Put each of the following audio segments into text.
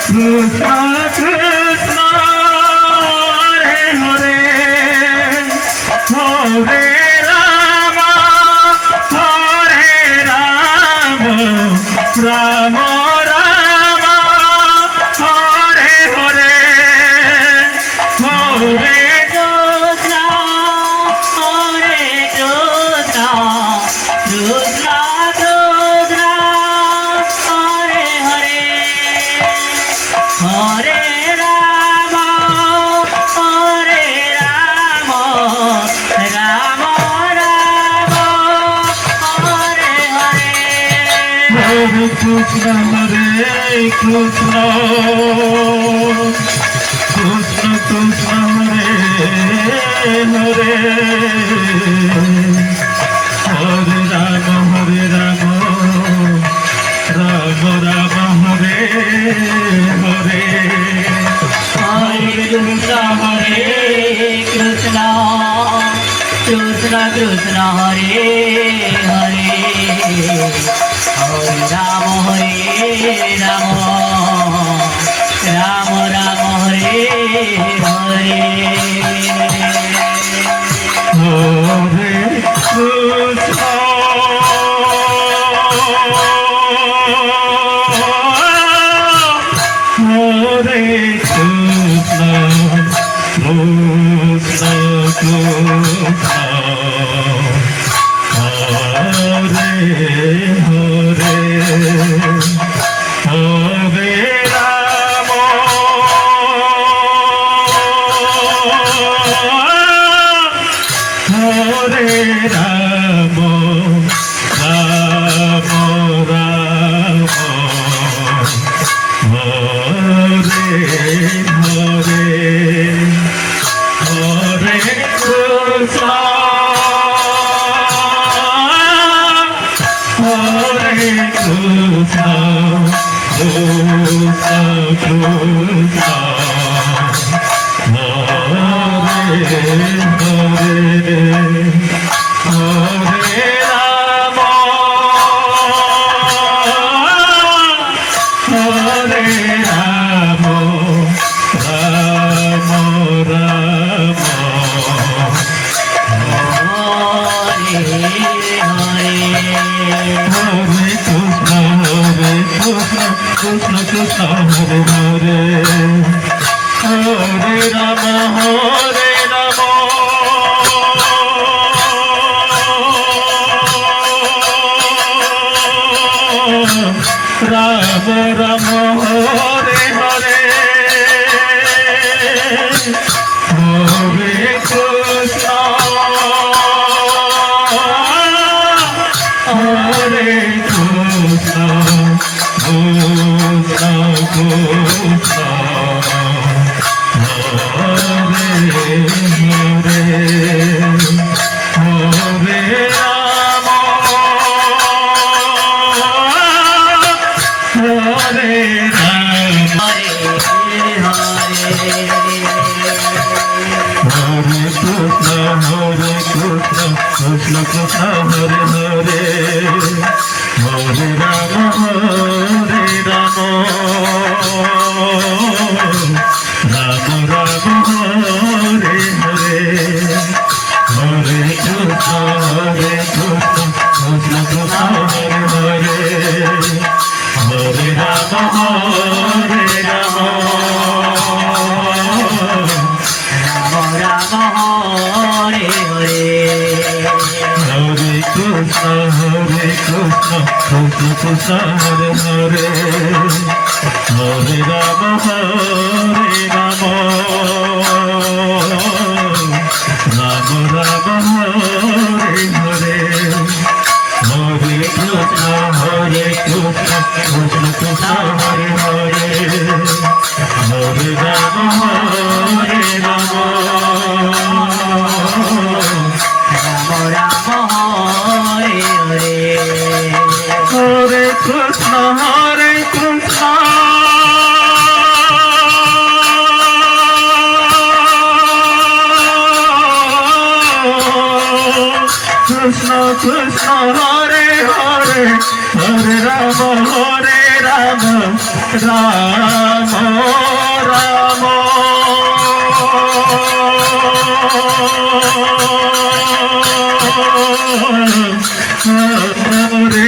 Krishna Hare Krishna Krishna Krishna Hare Hare Hare Rama Rama Rama Hare Hare Hare Krishna Krishna Krishna Hare Hare Hare Rama Rama Rama Hare Hare Hare Krishna Hare Krishna Krishna Krishna Hare Hare Hare Rama Hare Rama Rama Rama Hare Hare Hare Krishna Hare Krishna Krishna Krishna Hare Hare Hare Rama Hare Rama Rama Rama Krishna Krishna Hare Hare Hare Rama Hare Rama Rama Rama Hare Hare Hare Krishna Hare Krishna Krishna Krishna Hare Hare Hare Rama Hare Rama Hare Krishna Krishna Krishna Hare Hare Hare Rama Hare Rama Rama Rama Hare Hare Hare Krishna Krishna Krishna Hare Hare Hare Rama Hare Rama Rama Hare Hare Hare Krishna Krishna Krishna Hare Hare Hare Rama Hare Rama Rama Rama Hare Hare Hare Krishna Krishna Krishna Hare Hare Hare Rama Hare Rama Rama Hare Hare Hare Krishna Krishna Krishna Hare Hare Hare Rama Hare Ram Ram Ram Hare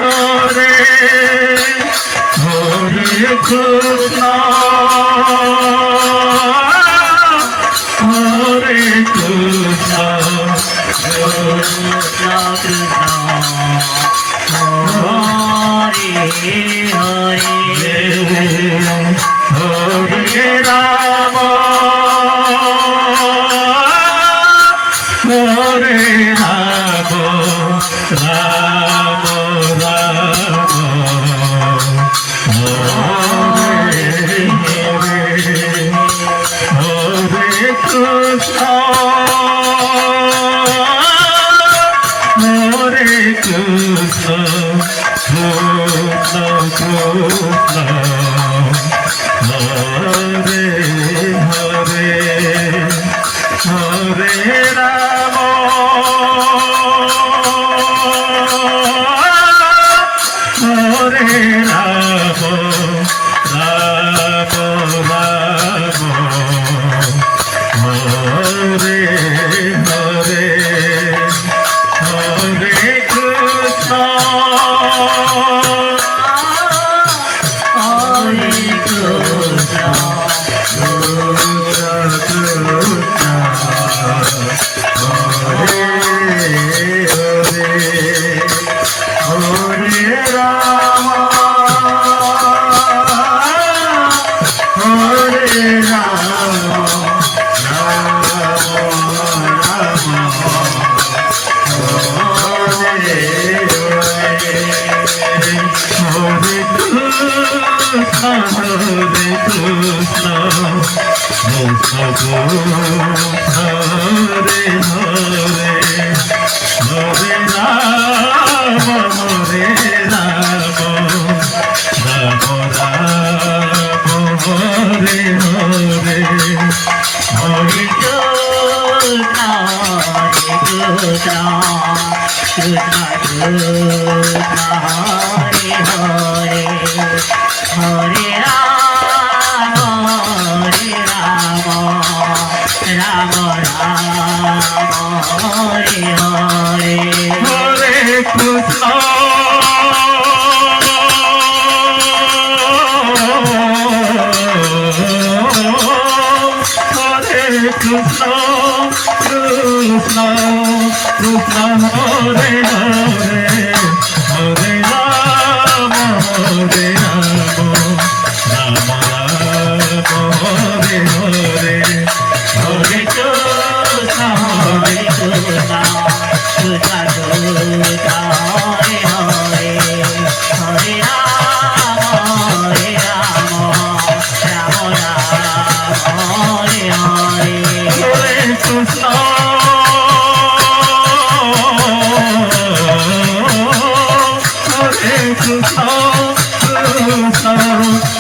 Hare Hare Krishna Hare Krishna Krishna Krishna Hare Hare Hare Ram Hare Ram Ram Ram Hare Hare Hare Krishna Hare Krishna Krishna Krishna Hare Hare Hare Ram Hare Ram Ram Ram Hare Hare Hare Krishna Hare Krishna Hare Hare Ram Hare Ram Ram Ram Hare Hare Krishna Krishna Hare Hare Hare Ram Hare Ram Ram Ram Hare Hare Hare Hare Krishna Hare Krishna Krishna Krishna Hare Hare Hare Ram Hare Ram Ram Ram Hare Hare Hare Krishna Hare Hare Krishna Hare Krishna Krishna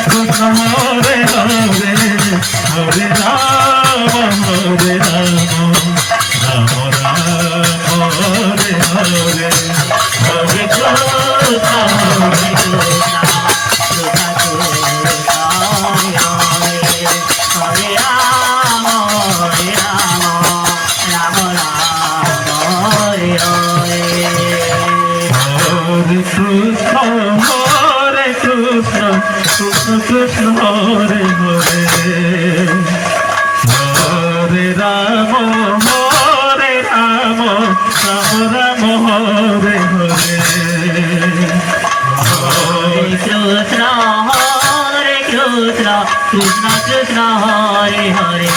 Krishna Hare Hare Hare Ram Hare Ram Ram Ram Hare Hare Hare Krishna Hare Hare Krishna, Hare Krishna, Krishna Krishna, Hare Hare. Hare Rama, Hare Rama, Rama Rama, Hare Hare. Krishna Krishna Hare Hare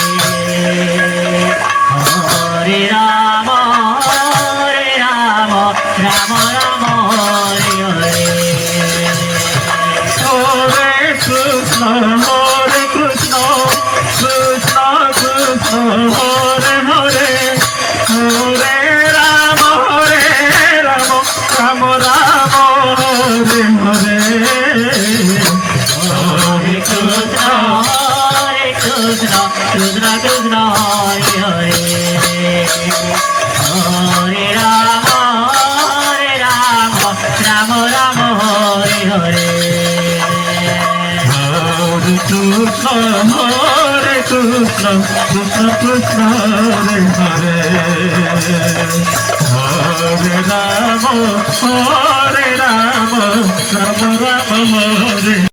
Hare Rama Rama Rama Hare Hare Hare Krishna, Hare Krishna, Krishna Krishna, Hare Hare. Hare Rama, Hare Rama, Rama Rama, Hare Hare. Hare Krishna, Krishna Krishna Krishna Hare Hare Hare Rama Rama Rama Hare Hare Hare Krishna, Krishna Krishna, Hare Hare, Hare Rama, Rama Rama, Hare